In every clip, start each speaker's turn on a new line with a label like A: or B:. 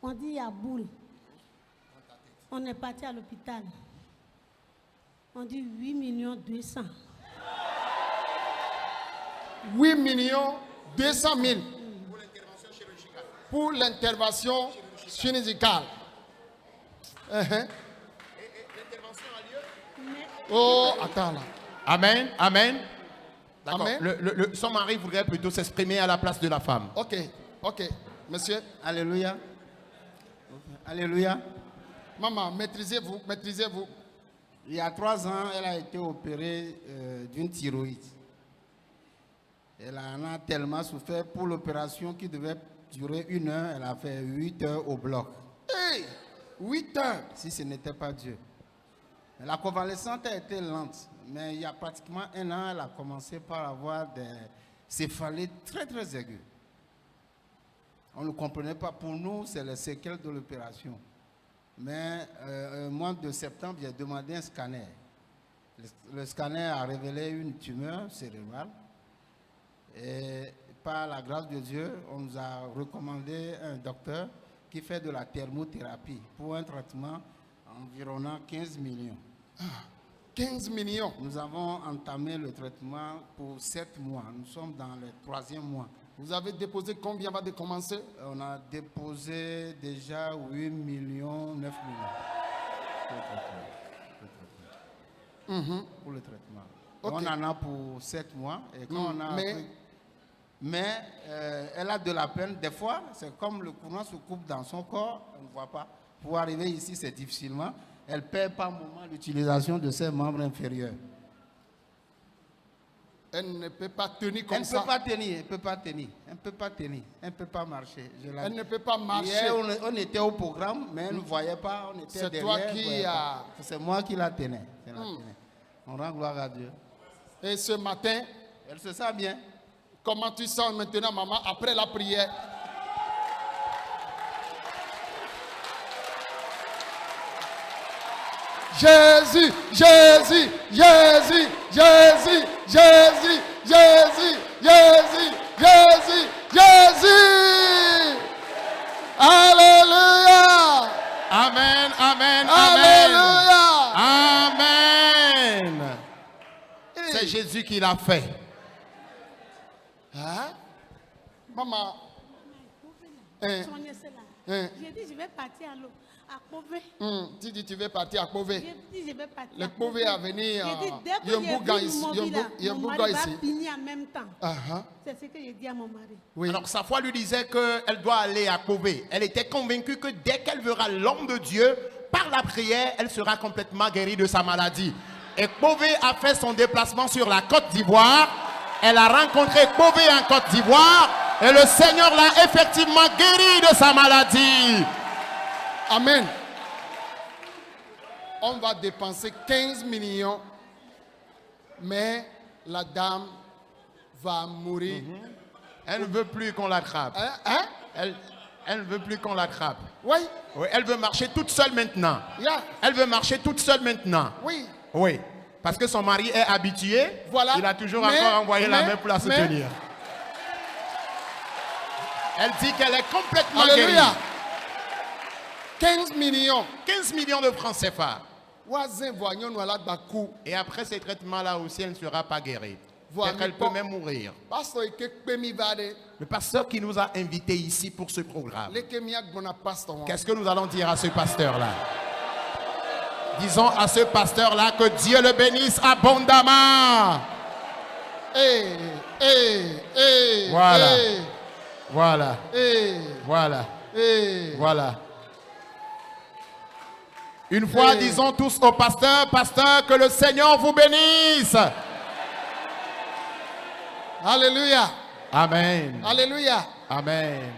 A: On dit il y a boule. On est parti à l'hôpital. On dit 8 millions 200.
B: 8 millions 200 000 pour l'intervention chirurgicale.
C: L'intervention a lieu.
B: Oh, attends là.
C: Amen, amen. D'accord.
B: Amen.
C: Son mari voudrait plutôt s'exprimer à la place de la femme.
B: Ok, ok. Monsieur.
D: Alléluia. Alléluia.
B: Maman, maîtrisez-vous, maîtrisez-vous.
D: Il y a 3 ans, elle a été opérée d'une thyroïde. Elle en a tellement souffert pour l'opération qui devait durer 1 heure. Elle a fait 8 heures au bloc.
B: Hey, 8 heures.
D: Si ce n'était pas Dieu. La convalescence a été lente. Mais il y a pratiquement 1 an, elle a commencé par avoir des céphalées très très aiguës. On ne comprenait pas. Pour nous, c'est les séquelles de l'opération. Mais au mois de septembre, j'ai demandé un scanner. Le scanner a révélé une tumeur cérébrale. Et par la grâce de Dieu, on nous a recommandé un docteur qui fait de la thermothérapie pour un traitement environnant 15 millions.
B: 15 millions.
D: Nous avons entamé le traitement pour 7 mois. Nous sommes dans le 3e mois.
B: Vous avez déposé combien avant de commencer?
D: On a déposé déjà 8 millions, 9 millions pour le traitement.
B: Okay.
D: On en a pour 7 mois. Et quand on a mais elle a de la peine. Des fois, c'est comme le courant se coupe dans son corps, on ne voit pas. Pour arriver ici, c'est difficilement. Elle perd par moment l'utilisation de ses membres inférieurs.
B: Elle ne peut pas tenir comme
D: ça. Elle ne peut pas tenir, elle ne peut pas tenir, elle ne peut pas tenir, elle ne peut pas marcher.
B: Elle ne peut pas marcher.
D: Hier, on était au programme, mais elle ne voyait pas, on était derrière.
B: C'est toi qui as...
D: C'est moi qui la tenais. On rend gloire à Dieu.
B: Et ce matin,
D: elle se sent bien.
B: Comment tu sens maintenant, maman, après la prière? Jésus, Jésus, Jésus, Jésus, Jésus, Jésus, Jésus, Jésus, Jésus. Alléluia.
C: Amen, amen,
B: Alléluia.
C: Amen. C'est Jésus qui l'a fait.
B: Hein? Maman.
A: J'ai dit, je vais partir à Pové.
B: Tu dis, tu veux partir à Pové.
A: J'ai dit, je vais partir
B: à Pové. à venir
A: à Yambouga ici. Mon mari va finir en même temps. C'est ce que j'ai dit à mon mari.
C: Oui. Alors sa foi lui disait qu'elle doit aller à Pové. Elle était convaincue que dès qu'elle verra l'homme de Dieu, par la prière, elle sera complètement guérie de sa maladie. Et Pové a fait son déplacement sur la Côte d'Ivoire. Elle a rencontré Pové en Côte d'Ivoire. Et le Seigneur l'a effectivement guérie de sa maladie.
B: Amen. On va dépenser 15 millions, mais la dame va mourir.
C: Elle ne veut plus qu'on l'attrape. Elle ne veut plus qu'on l'attrape.
B: Oui.
C: Oui. Elle veut marcher toute seule maintenant.
B: Yeah.
C: Elle veut marcher toute seule maintenant.
B: Oui.
C: Oui. Parce que son mari est habitué.
B: Voilà.
C: Il a toujours encore envoyé la main pour la soutenir. Elle dit qu'elle est complètement guérie.
B: 15 millions.
C: 15 millions de francs CFA. Et après ces traitements-là aussi, elle ne sera pas guérie. Elle peut même mourir. Le pasteur qui nous a invités ici pour ce programme. Qu'est-ce que nous allons dire à ce pasteur-là? Disons à ce pasteur-là que Dieu le bénisse abondamment. Voilà. Voilà. Voilà. Voilà. Une fois, disons tous au pasteur, pasteur, que le Seigneur vous bénisse.
B: Alléluia.
C: Amen.
B: Alléluia.
C: Amen.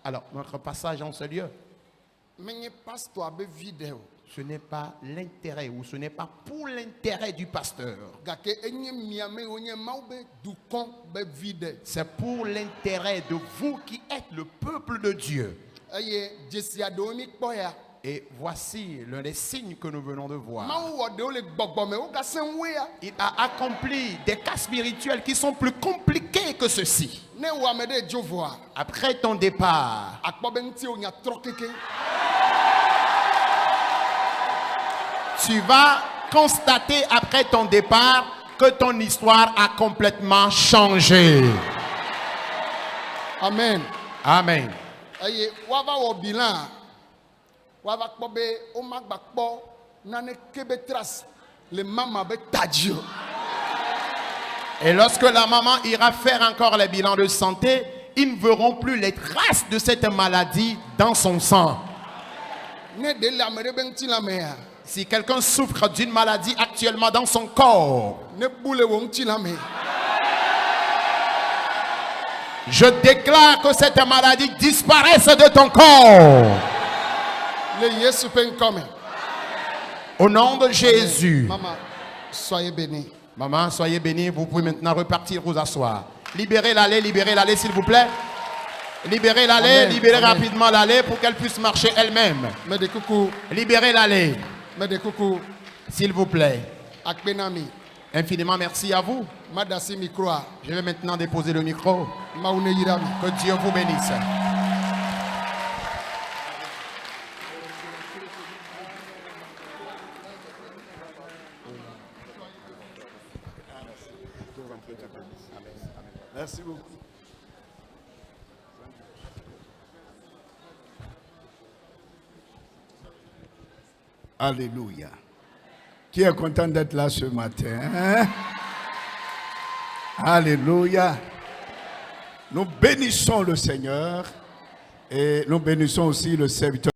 C: Alors, notre passage en ce lieu, ce n'est pas l'intérêt ou ce n'est pas pour l'intérêt du pasteur. C'est pour l'intérêt de vous qui êtes le peuple de Dieu. Et voici l'un des signes que nous venons de voir.
B: Mawu wɔ ɖewo le gbɔgbɔme wo gasẽ ŋue ya.
C: Il a accompli des cas spirituels qui sont plus compliqués que ceci.
B: Ne wɔ ame ɖe dzo voa,
C: Après ton départ,
B: akpɔ be ŋutiwo nya trɔ keke.
C: tu vas constater après ton départ que ton histoire a complètement changé.
B: Amen.
C: Amen.
B: Eye woava wɔ bilan, woava kpɔ be womagba kpɔ nane ke be trace le mama be tadzi o.
C: Et lorsque la maman ira faire encore les bilans de santé, ils ne verront plus les traces de cette maladie dans son sang.
B: Ne ɖe le ame ɖe be ŋutilãmea,
C: Si quelqu'un souffre d'une maladie actuellement dans son corps,
B: ne bu le wò ŋutilãme.
C: je déclare que cette maladie disparaisse de ton corps.
B: Le Yesu ƒe ŋkɔ me.
C: Au nom de Jésus.
B: Maman, soyez bénis.
C: Maman, soyez bénie. Vous pouvez maintenant repartir, vous asseoir. Libérez l'allée, s'il vous plaît. Libérez l'allée,
B: Amen.
C: libérez
B: Amen.
C: rapidement l'allée pour qu'elle puisse marcher elle-même.
B: Me de kuku,
C: Libérez l'allée,
B: me de kuku,
C: s'il vous plaît.
B: akpenami,
C: Infiniment merci à vous.
B: madasi microa,
C: Je vais maintenant déposer le micro.
B: maune yirami.
C: Que Dieu vous bénisse.
E: Merci beaucoup. Alléluia. Qui est content d'être là ce matin? Hein? Alléluia. Nous bénissons le Seigneur et nous bénissons aussi le serviteur.